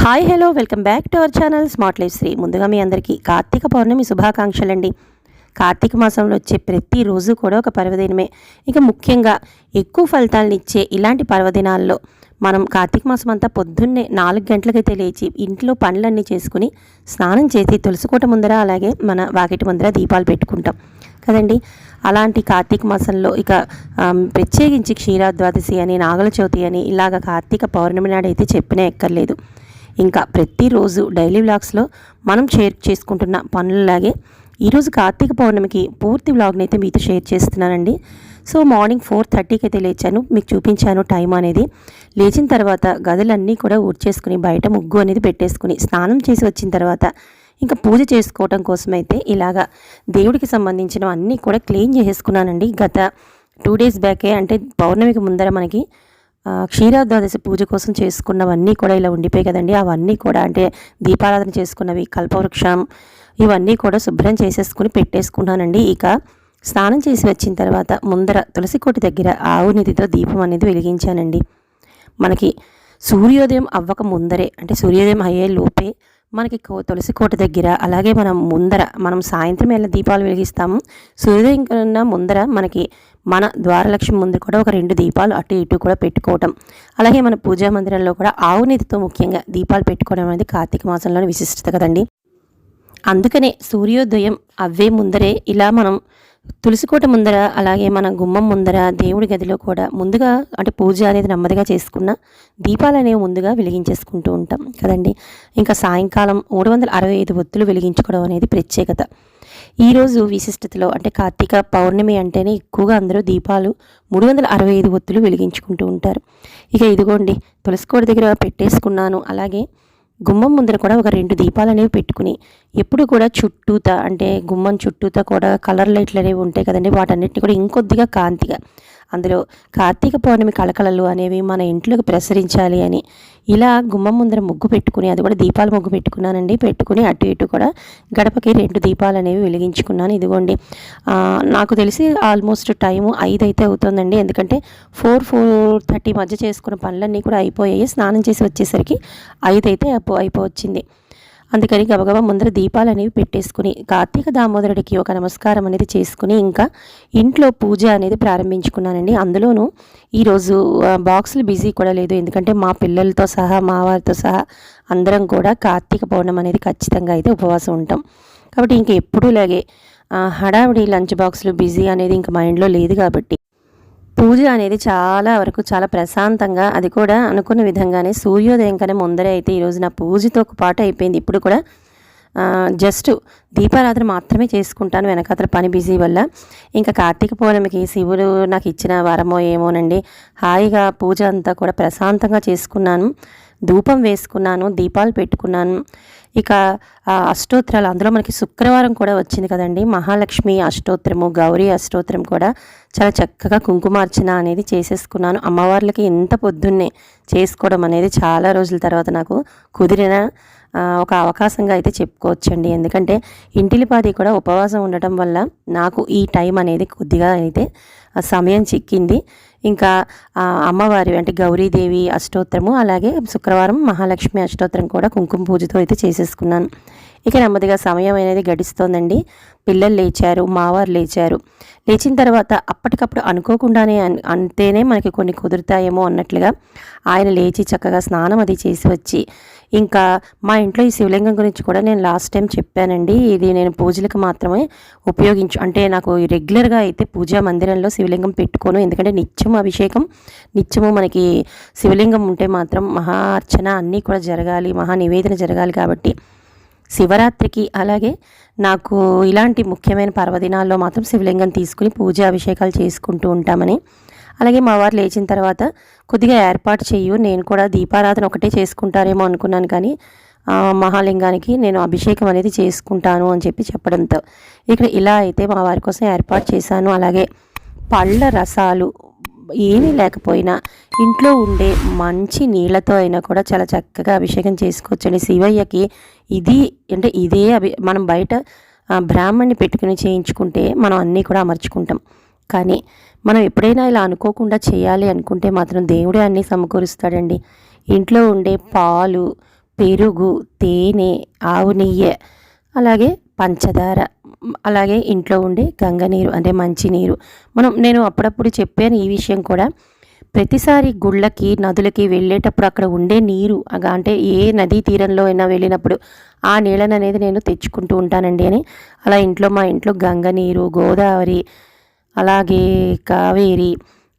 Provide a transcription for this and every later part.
Hi hello welcome back to our channel Smart Life Sri. ముందుగా మీ అందరికీ కార్తీక పౌర్ణమి శుభాకాంక్షలండి. కార్తీక మాసంలో వచ్చే ప్రతిరోజు కూడా ఒక పర్వదినమే. ఇక ముఖ్యంగా ఎక్కువ ఫలితాలను ఇచ్చే ఇలాంటి పర్వదినాల్లో మనం కార్తీక మాసం అంతా పొద్దున్నే 4 గంటలకైతే లేచి ఇంట్లో పనులన్నీ చేసుకుని స్నానం చేసి తులసికోట ముందర అలాగే మన వాకిటి ముందర దీపాలు పెట్టుకుంటాం కదండి. అలాంటి కార్తీక మాసంలో ఇక ప్రత్యేకించి క్షీరాద్వాదశి అని, నాగల చవితి అని ఇలాగ కార్తీక పౌర్ణమి నాడైతే చెప్పినా ఎక్కర్లేదు. ఇంకా ప్రతిరోజు డైలీ వ్లాగ్స్లో మనం షేర్ చేసుకుంటున్న పనులలాగే ఈరోజు కార్తీక పౌర్ణమికి పూర్తి వ్లాగ్ని అయితే మీతో షేర్ చేస్తున్నానండి. సో మార్నింగ్ 4:30కి అయితే లేచాను, మీకు చూపించాను టైం అనేది. లేచిన తర్వాత గదులన్నీ కూడా ఊడ్చేసుకుని బయట ముగ్గు అనేది పెట్టేసుకుని స్నానం చేసి వచ్చిన తర్వాత ఇంకా పూజ చేసుకోవటం కోసమైతే ఇలాగా దేవుడికి సంబంధించిన అన్నీ కూడా క్లీన్ చేసేసుకున్నానండి. గత 2 డేస్ బ్యాకే, అంటే పౌర్ణమికి ముందర మనకి క్షీరాద్వాదశి పూజ కోసం చేసుకున్నవన్నీ కూడా ఇలా ఉండిపోయి కదండి. అవన్నీ కూడా అంటే దీపారాధన చేసుకున్నవి, కల్పవృక్షం, ఇవన్నీ కూడా శుభ్రం చేసేసుకుని పెట్టేసుకున్నానండి. ఇక స్నానం చేసి వచ్చిన తర్వాత ముందర తులసి కోట దగ్గర ఆవు నిధితో దీపం అనేది వెలిగించానండి. మనకి సూర్యోదయం అవ్వక ముందరే, అంటే సూర్యోదయం అయ్యే లోపే మనకి తులసి కోట దగ్గర, అలాగే మనం సాయంత్రం ఎలా దీపాలు వెలిగిస్తాము, సూర్యోదయం కన్నా ముందర మనకి మన ద్వారలక్ష్మి ముందు కూడా ఒక 2 దీపాలు అటు ఇటు కూడా పెట్టుకోవటం, అలాగే మన పూజా మందిరంలో కూడా ఆవు నెయ్యితో ముఖ్యంగా దీపాలు పెట్టుకోవడం అనేది కార్తీక మాసంలోని విశిష్టత కదండి. అందుకనే సూర్యోదయం అవ్వే ముందరే ఇలా మనం తులసికోట ముందర, అలాగే మన గుమ్మం ముందర, దేవుడి గదిలో కూడా ముందుగా అంటే పూజ అనేది నెమ్మదిగా చేసుకున్న దీపాలు అనేవి ముందుగా వెలిగించేసుకుంటూ ఉంటాం కదండి. ఇంకా సాయంకాలం 365 ఒత్తులు వెలిగించుకోవడం అనేది ప్రత్యేకత. ఈరోజు విశిష్టతలో అంటే కార్తీక పౌర్ణమి అంటేనే ఎక్కువగా అందరూ దీపాలు 365 ఒత్తులు వెలిగించుకుంటూ ఉంటారు. ఇక ఇదిగోండి తులసికోట దగ్గర పెట్టేసుకున్నాను. అలాగే గుమ్మం ముందర కూడా ఒక 2 దీపాలు అనేవి పెట్టుకుని ఎప్పుడు కూడా చుట్టూతా, అంటే గుమ్మం చుట్టూతా కూడా కలర్ లైట్లు అనేవి ఉంటాయి కదండి, వాటన్నిటిని కూడా ఇంకొద్దిగా కాంతిగా అందులో కార్తీక పౌర్ణమి కళకళలు అనేవి మన ఇంట్లోకి ప్రసరించాలి అని ఇలా గుమ్మం ముందర ముగ్గు పెట్టుకుని, అది కూడా దీపాల ముగ్గు పెట్టుకున్నానండి. పెట్టుకుని అటు ఇటు కూడా గడపకి 2 దీపాలు అనేవి వెలిగించుకున్నాను. ఇదిగోండి నాకు తెలిసి ఆల్మోస్ట్ టైము 5 అయితే అవుతుందండి. ఎందుకంటే 4-4:30 మధ్య చేసుకున్న పనులన్నీ కూడా అయిపోయాయి. స్నానం చేసి వచ్చేసరికి 5 అయితే అయిపోవచ్చింది. అందుకని గబగబా ముందర దీపాలు అనేవి పెట్టేసుకుని కార్తీక దామోదరుడికి ఒక నమస్కారం అనేది చేసుకుని ఇంకా ఇంట్లో పూజ అనేది ప్రారంభించుకున్నానండి. అందులోనూ ఈరోజు బాక్సులు బిజీ కూడా లేదు, ఎందుకంటే మా పిల్లలతో సహా మా వారితో సహా అందరం కూడా కార్తీక పౌర్ణమి అనేది ఖచ్చితంగా అయితే ఉపవాసం ఉంటాం కాబట్టి ఇంక ఎప్పుడూలాగే హడావిడి లంచ్ బాక్సులు బిజీ అనేది ఇంకా మైండ్లో లేదు కాబట్టి పూజ అనేది చాలా వరకు చాలా ప్రశాంతంగా, అది కూడా అనుకున్న విధంగానే సూర్యోదయం కన్నా ముందరే అయితే ఈరోజు నా పూజతో పాటు అయిపోయింది. ఇప్పుడు కూడా జస్ట్ దీపారాధన మాత్రమే చేసుకుంటాను వెనకాతల పని బిజీ వల్ల. ఇంకా కార్తీక పౌర్ణమికి శివుడు నాకు ఇచ్చిన వరమో ఏమోనండి, హాయిగా పూజ అంతా కూడా ప్రశాంతంగా చేసుకున్నాను. ధూపం వేసుకున్నాను, దీపాలు పెట్టుకున్నాను. ఇక అష్టోత్తరాలు, అందులో మనకి శుక్రవారం కూడా వచ్చింది కదండి, మహాలక్ష్మి అష్టోత్తరము, గౌరీ అష్టోత్తరం కూడా చాలా చక్కగా కుంకుమార్చన అనేది చేసేసుకున్నాను. అమ్మవార్లకి ఎంత పొద్దున్నే చేసుకోవడం అనేది చాలా రోజుల తర్వాత నాకు కుదిరిన ఒక అవకాశంగా అయితే చెప్పుకోవచ్చండి. ఎందుకంటే ఇంటిలిపాది కూడా ఉపవాసం ఉండటం వల్ల నాకు ఈ టైం అనేది కొద్దిగా అయితే సమయం చిక్కింది. ఇంకా అమ్మవారి అంటే గౌరీదేవి అష్టోత్తరము, అలాగే శుక్రవారం మహాలక్ష్మి అష్టోత్తరం కూడా కుంకుమ పూజతో అయితే చేసేసుకున్నాను. ఇక నెమ్మదిగా సమయం అనేది గడిస్తోందండి. పిల్లలు లేచారు, మావారు లేచారు. లేచిన తర్వాత అప్పటికప్పుడు అనుకోకుండానే అంటేనే మనకి కొన్ని కుదురుతాయేమో అన్నట్లుగా ఆయన లేచి చక్కగా స్నానం అది చేసి వచ్చి, ఇంకా మా ఇంట్లో ఈ శివలింగం గురించి కూడా నేను లాస్ట్ టైం చెప్పానండి. ఇది నేను పూజలకు మాత్రమే అంటే నాకు రెగ్యులర్గా అయితే పూజా మందిరంలో శివలింగం పెట్టుకోను, ఎందుకంటే నిత్యం అభిషేకం, నిత్యము మనకి శివలింగం ఉంటే మాత్రం మహా అర్చన అన్నీ కూడా జరగాలి, మహా నివేదన జరగాలి. కాబట్టి శివరాత్రికి అలాగే నాకు ఇలాంటి ముఖ్యమైన పర్వదినాల్లో మాత్రం శివలింగం తీసుకుని పూజ అభిషేకాలు చేసుకుంటూ ఉంటామని. అలాగే మా వారు లేచిన తర్వాత కొద్దిగా ఏర్పాటు చెయ్యు, నేను కూడా దీపారాధన ఒకటే చేసుకుంటారేమో అనుకున్నాను, కానీ మహాలింగానికి నేను అభిషేకం అనేది చేసుకుంటాను అని చెప్పడంతో ఇక్కడ ఇలా అయితే మా వారి కోసం ఏర్పాటు చేశాను. అలాగే పళ్ళ రసాలు ఏమీ లేకపోయినా ఇంట్లో ఉండే మంచి నీళ్ళతో అయినా కూడా చాలా చక్కగా అభిషేకం చేసుకోవచ్చండి శివయ్యకి. ఇది అంటే ఇదే మనం బయట బ్రాహ్మణ్ణి పెట్టుకుని చేయించుకుంటే మనం అన్నీ కూడా అమర్చుకుంటాం, కానీ మనం ఎప్పుడైనా ఇలా అనుకోకుండా చేయాలి అనుకుంటే మాత్రం దేవుడే అన్నీ సమకూరుస్తాడండి. ఇంట్లో ఉండే పాలు, పెరుగు, తేనె, ఆవు నెయ్యి, అలాగే పంచదార, అలాగే ఇంట్లో ఉండే గంగనీరు అంటే మంచినీరు. నేను అప్పుడప్పుడు చెప్పాను ఈ విషయం కూడా. ప్రతిసారి గుళ్ళకి, నదులకి వెళ్ళేటప్పుడు అక్కడ ఉండే నీరు అంటే ఏ నదీ తీరంలో అయినా వెళ్ళినప్పుడు ఆ నీళ్ళని అనేది నేను తెచ్చుకుంటూ ఉంటానండి అని. అలా మా ఇంట్లో గంగనీరు, గోదావరి, అలాగే కావేరి,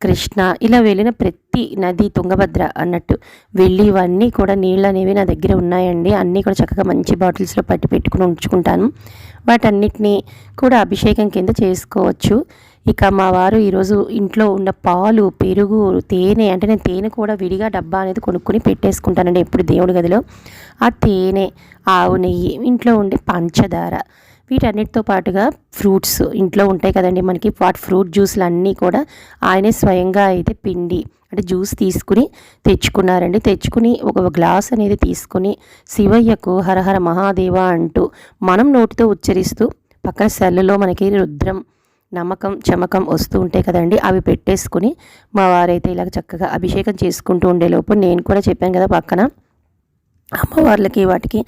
కృష్ణ, ఇలా వెళ్ళిన ప్రతి నది, తుంగభద్ర అన్నట్టు వెళ్ళి ఇవన్నీ కూడా నీళ్ళు అనేవి నా దగ్గర ఉన్నాయండి. అన్నీ కూడా చక్కగా మంచి బాటిల్స్లో పట్టి పెట్టుకుని ఉంచుకుంటాను. వాటన్నిటినీ కూడా అభిషేకం కింద చేసుకోవచ్చు. ఇక మా వారు ఈరోజు ఇంట్లో ఉన్న పాలు, పెరుగు, తేనె, అంటే నేను తేనె కూడా విడిగా డబ్బా అనేది కొనుక్కొని పెట్టేసుకుంటానండి ఎప్పుడు దేవుడి గదిలో. ఆ తేనె, ఆవు నెయ్యి, ఇంట్లో ఉండే పంచదార, వీటన్నిటితో పాటుగా ఫ్రూట్స్ ఇంట్లో ఉంటాయి కదండి మనకి, ఫ్రూట్ జ్యూస్లు అన్నీ కూడా ఆయనే స్వయంగా అయితే పిండి అంటే జ్యూస్ తీసుకుని తెచ్చుకున్నారండి. తెచ్చుకుని ఒక గ్లాస్ అనేది తీసుకుని శివయ్యకు హరహర మహాదేవ అంటూ మనం నోటితో ఉచ్చరిస్తూ పక్కన సెల్లులో మనకి రుద్రం, నమ్మకం, చమకం వస్తూ ఉంటాయి కదండి, అవి పెట్టేసుకుని మా వారైతే ఇలాగ చక్కగా అభిషేకం చేసుకుంటూ ఉండేలోపు నేను కూడా చెప్పాను కదా పక్కన అమ్మవార్లకి వాటికి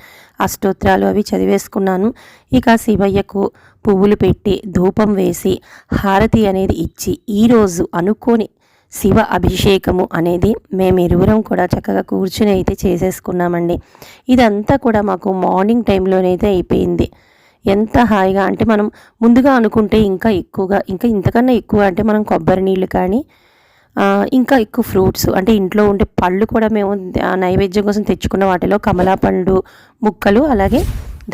అష్టోత్తరాలు అవి చదివేసుకున్నాను. ఇక శివయ్యకు పువ్వులు పెట్టి ధూపం వేసి హారతి అనేది ఇచ్చి ఈరోజు అనుకోని శివ అభిషేకము అనేది మేమిరువురం కూడా చక్కగా కూర్చుని అయితే చేసేసుకున్నామండి. ఇదంతా కూడా మాకు మార్నింగ్ టైంలోనైతే అయిపోయింది. ఎంత హాయిగా అంటే మనం ముందుగా అనుకుంటే ఇంకా ఎక్కువగా, ఇంకా ఇంతకన్నా ఎక్కువ అంటే మనం కొబ్బరి నీళ్ళు కానీ ఇంకా ఎక్కువ ఫ్రూట్స్ అంటే ఇంట్లో ఉండే పళ్ళు కూడా మేము నైవేద్యం కోసం తెచ్చుకున్న వాటిలో కమలా పండు ముక్కలు, అలాగే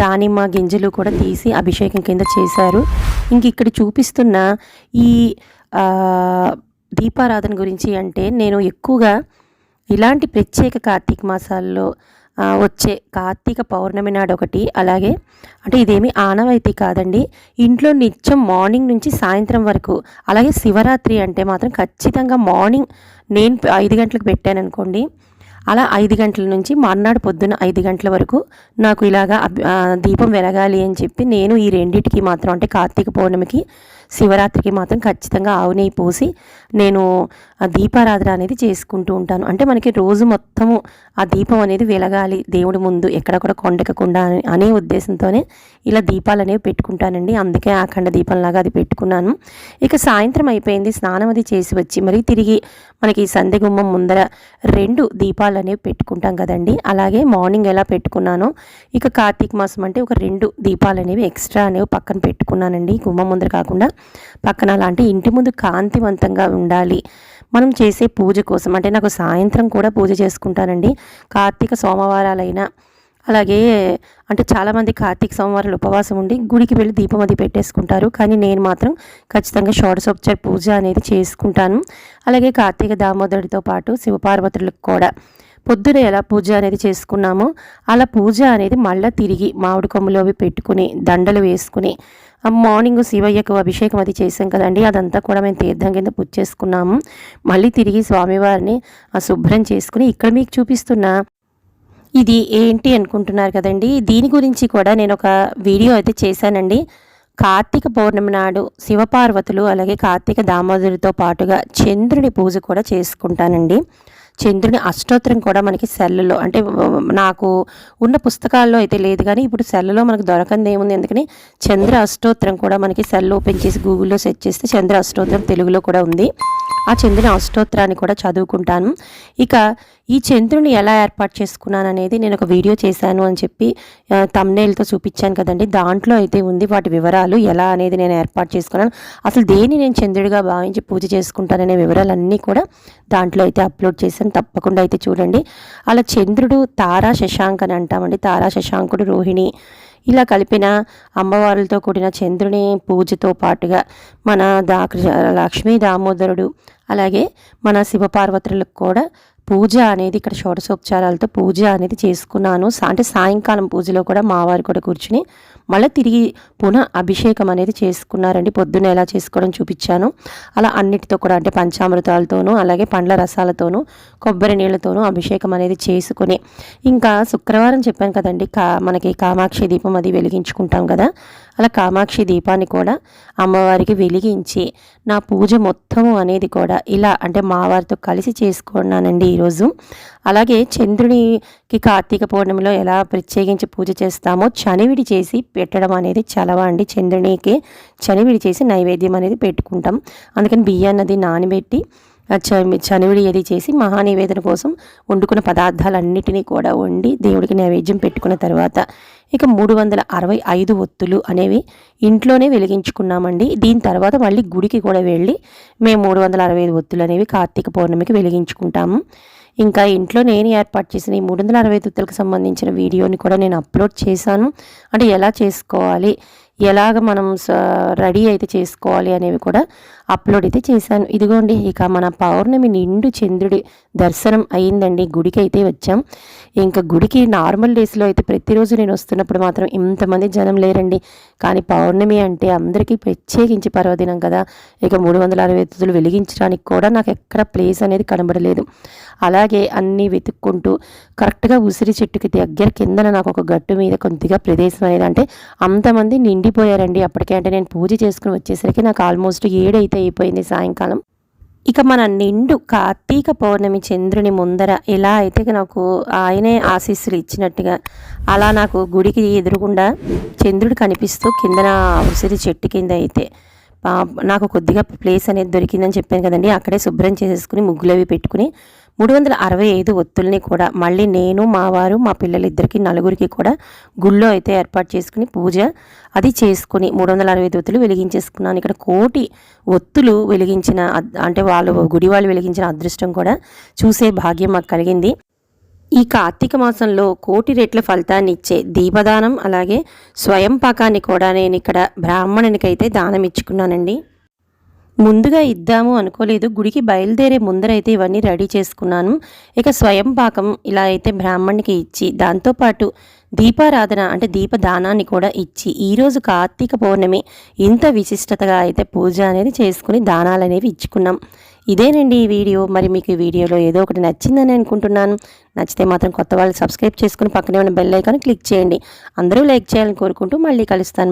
దానిమ్మ గింజలు కూడా తీసి అభిషేకం కింద చేశారు. ఇంక ఇక్కడ చూపిస్తున్న ఈ దీపారాధన గురించి అంటే నేను ఎక్కువగా ఇలాంటి ప్రత్యేక కార్తీక మాసాల్లో వచ్చే కార్తీక పౌర్ణమి నాడు ఒకటి, అలాగే అంటే ఇదేమి ఆనవాయితీ కాదండి, ఇంట్లో నిత్యం మార్నింగ్ నుంచి సాయంత్రం వరకు, అలాగే శివరాత్రి అంటే మాత్రం ఖచ్చితంగా మార్నింగ్ నేను 5 గంటలకు పెట్టాను అనుకోండి, అలా 5 గంటల నుంచి మర్నాడు పొద్దున్న 5 గంటల వరకు నాకు ఇలాగా దీపం వెలగాలి అని చెప్పి నేను ఈ రెండింటికి మాత్రం అంటే కార్తీక పౌర్ణమికి, శివరాత్రికి మాత్రం ఖచ్చితంగా ఆవు నెయ్యి పోసి నేను ఆ దీపారాధన అనేది చేసుకుంటూ ఉంటాను. అంటే మనకి రోజు మొత్తము ఆ దీపం అనేది వెలగాలి దేవుడి ముందు ఎక్కడ కూడా కొండెక్కకుండా అనే ఉద్దేశంతోనే ఇలా దీపాలు అనేవి పెట్టుకుంటానండి. అందుకే అఖండ దీపంలాగా అది పెట్టుకున్నాను. ఇక సాయంత్రం అయిపోయింది, స్నానం అది చేసి వచ్చి మరీ తిరిగి మనకి సంధ్య గుమ్మం ముందర 2 దీపాలు అనేవి పెట్టుకుంటాం కదండి, అలాగే మార్నింగ్ ఎలా పెట్టుకున్నానో ఇక కార్తీక మాసం అంటే ఒక 2 దీపాలు అనేవి ఎక్స్ట్రా అనేవి పక్కన పెట్టుకున్నానండి. గుమ్మం ముందర కాకుండా పక్కన, అలాంటి ఇంటి ముందు కాంతివంతంగా ఉండాలి మనం చేసే పూజ కోసం. అంటే నాకు సాయంత్రం కూడా పూజ చేసుకుంటానండి, కార్తీక సోమవారాలైనా. అలాగే అంటే చాలామంది కార్తీక సోమవారాలు ఉపవాసం ఉండి గుడికి వెళ్ళి దీపం అది పెట్టేసుకుంటారు, కానీ నేను మాత్రం ఖచ్చితంగా షోడశోపచార పూజ అనేది చేసుకుంటాను. అలాగే కార్తీక దామోదరుడితో పాటు శివపార్వతులకు కూడా పొద్దున ఎలా పూజ అనేది చేసుకున్నామో అలా పూజ అనేది మళ్ళీ తిరిగి మామిడి కొమ్ములు అవి పెట్టుకుని దండలు వేసుకుని మార్నింగ్ శివయ్యకు అభిషేకం అది చేసాం కదండి, అదంతా కూడా మేము తీర్థం కింద పూజ చేసుకున్నాము. మళ్ళీ తిరిగి స్వామివారిని శుభ్రం చేసుకుని ఇక్కడ మీకు చూపిస్తున్న ఇది ఏంటి అనుకుంటున్నారు కదండి, దీని గురించి కూడా నేను ఒక వీడియో అయితే చేశానండి. కార్తీక పౌర్ణమి నాడు శివపార్వతులు అలాగే కార్తీక దామోదరుడితో పాటుగా చంద్రుడి పూజ కూడా చేసుకుంటానండి. చంద్రుని అష్టోత్తరం కూడా మనకి సెల్లులో అంటే నాకు ఉన్న పుస్తకాల్లో అయితే లేదు, కానీ ఇప్పుడు సెల్లులో మనకు దొరకంది ఏముంది, ఎందుకని చంద్ర అష్టోత్తరం కూడా మనకి సెల్ ఓపెన్ చేసి గూగుల్లో సెర్చ్ చేస్తే చంద్ర అష్టోత్తరం తెలుగులో కూడా ఉంది. ఆ చంద్రుని అష్టోత్తరాన్ని కూడా చదువుకుంటాను. ఇక ఈ చంద్రుని ఎలా ఏర్పాటు చేసుకున్నాను అనేది నేను ఒక వీడియో చేశాను అని చెప్పి థంబ్నెయిల్తో చూపించాను కదండి, దాంట్లో అయితే ఉంది వాటి వివరాలు ఎలా అనేది నేను ఏర్పాటు చేసుకున్నాను, అసలు దేన్ని నేను చంద్రుడిగా భావించి పూజ చేసుకుంటాననే వివరాలన్నీ కూడా దాంట్లో అయితే అప్లోడ్ చేశాను, తప్పకుండా అయితే చూడండి. అలా చంద్రుడు తారా శశాంక్ అని అంటామండి, తారా శశాంకుడు రోహిణి ఇలా కలిపిన అమ్మవారులతో కూడిన చంద్రుని పూజతో పాటుగా మన లక్ష్మీ దామోదరుడు అలాగే మన శివపార్వతులకు కూడా పూజ అనేది ఇక్కడ షోడశోపచారాలతో పూజ అనేది చేసుకున్నాను. అంటే సాయంకాలం పూజలో కూడా మావారు కూడా కూర్చుని మళ్ళీ తిరిగి పునః అభిషేకం అనేది చేసుకున్నారండి. పొద్దున్న ఎలా చేసుకోవడం చూపించాను, అలా అన్నిటితో కూడా అంటే పంచామృతాలతోనూ అలాగే పండ్ల రసాలతోనూ కొబ్బరి నీళ్ళతోనూ అభిషేకం అనేది చేసుకుని ఇంకా శుక్రవారం చెప్పాను కదండి, మనకి కామాక్షి దీపం అది వెలిగించుకుంటాం కదా, అలా కామాక్షి దీపాన్ని కూడా అమ్మవారికి వెలిగించి నా పూజ మొత్తము అనేది కూడా ఇలా అంటే మావారితో కలిసి చేసుకున్నానండి ఈరోజు. ఈరోజు. అలాగే చంద్రునికి కార్తీక పౌర్ణమిలో ఎలా ప్రత్యేకించి పూజ చేస్తామో చనివిడి చేసి పెట్టడం అనేది చలవ అండి. చంద్రునికి చనివిడి చేసి నైవేద్యం అనేది పెట్టుకుంటాం. అందుకని బియ్యాన్ని నానబెట్టి చనివిడి అది చేసి మహానివేదన కోసం వండుకున్న పదార్థాలన్నిటినీ కూడా వండి దేవుడికి నైవేద్యం పెట్టుకున్న తర్వాత ఇక 365 ఒత్తులు అనేవి ఇంట్లోనే వెలిగించుకున్నామండి. దీని తర్వాత మళ్ళీ గుడికి కూడా వెళ్ళి మేము 365 ఒత్తులు అనేవి కార్తీక పౌర్ణమికి వెలిగించుకుంటాము. ఇంకా ఇంట్లో నేను ఏర్పాటు చేసిన ఈ 365 ఒత్తులకు సంబంధించిన వీడియోని కూడా నేను అప్లోడ్ చేశాను. అంటే ఎలా చేసుకోవాలి, ఎలాగ మనం రెడీ అయితే చేసుకోవాలి అనేవి కూడా అప్లోడ్ అయితే చేశాను. ఇదిగోండి ఇక మన పౌర్ణమి నిండు చంద్రుడి దర్శనం అయిందండి. గుడికి అయితే వచ్చాం. ఇంకా గుడికి నార్మల్ డేస్లో అయితే ప్రతిరోజు నేను వస్తున్నప్పుడు మాత్రం ఇంతమంది జనం లేరండి. కానీ పౌర్ణమి అంటే అందరికీ ప్రత్యేకించి పర్వదినం కదా. ఇక 360 ఒత్తులు వెలిగించడానికి కూడా నాకు ఎక్కడ ప్లేస్ అనేది కనబడలేదు. అలాగే అన్నీ వెతుక్కుంటూ కరెక్ట్గా ఉసిరి చెట్టుకి దగ్గర కిందన నాకు ఒక గట్టు మీద కొద్దిగా ప్రదేశం అనేది అంటే అంతమంది నిండిపోయారండి అప్పటికే. అంటే నేను పూజ చేసుకుని వచ్చేసరికి నాకు ఆల్మోస్ట్ 7 అయితే అయిపోయింది సాయంకాలం. ఇక మన నిండు కార్తీక పౌర్ణమి చంద్రుని ముందర ఎలా అయితే నాకు ఆయనే ఆశీస్సులు ఇచ్చినట్టుగా అలా నాకు గుడికి ఎదురుగుండా చంద్రుడు కనిపిస్తూ కిందన ఉసిరి చెట్టు కింద అయితే నాకు కొద్దిగా ప్లేస్ అనేది దొరికిందని చెప్పాను కదండి. అక్కడే శుభ్రం చేసేసుకుని ముగ్గులు అవి పెట్టుకుని 365 ఒత్తుల్ని కూడా మళ్ళీ నేను మా వారు మా పిల్లలిద్దరికి నలుగురికి కూడా గుళ్ళో అయితే ఏర్పాటు చేసుకుని పూజ అది చేసుకుని 365 ఒత్తులు వెలిగించేసుకున్నాను. ఇక్కడ 1,000,000 ఒత్తులు వెలిగించిన అంటే గుడి వాళ్ళు వెలిగించిన అదృష్టం కూడా చూసే భాగ్యం మాకు కలిగింది. ఈ కార్తీక మాసంలో 1,000,000 రెట్ల ఫలితాన్ని ఇచ్చే దీపదానం అలాగే స్వయం పాకాన్ని కూడా నేను ఇక్కడ బ్రాహ్మణునికైతే దానం ఇచ్చుకున్నానండి. ముందుగా ఇద్దాము అనుకోలేదు. గుడికి బయలుదేరే ముందరైతే ఇవన్నీ రెడీ చేసుకున్నాను. ఇక స్వయం పాకం ఇలా అయితే బ్రాహ్మణునికి ఇచ్చి దాంతోపాటు దీపారాధన అంటే దీపదానాన్ని కూడా ఇచ్చి ఈరోజు కార్తీక పౌర్ణమి ఇంత విశిష్టతగా అయితే పూజ అనేది చేసుకుని దానాలు అనేవి ఇచ్చుకున్నాం. ఇదేనండి ఈ వీడియో. మరి మీకు ఈ వీడియోలో ఏదో ఒకటి నచ్చిందని అనుకుంటున్నాను. నచ్చితే మాత్రం కొత్త వాళ్ళు సబ్స్క్రైబ్ చేసుకుని పక్కనే ఉన్న బెల్ ఐకాన్ క్లిక్ చేయండి. అందరూ లైక్ చేయాలని కోరుకుంటూ మళ్ళీ కలుస్తాను.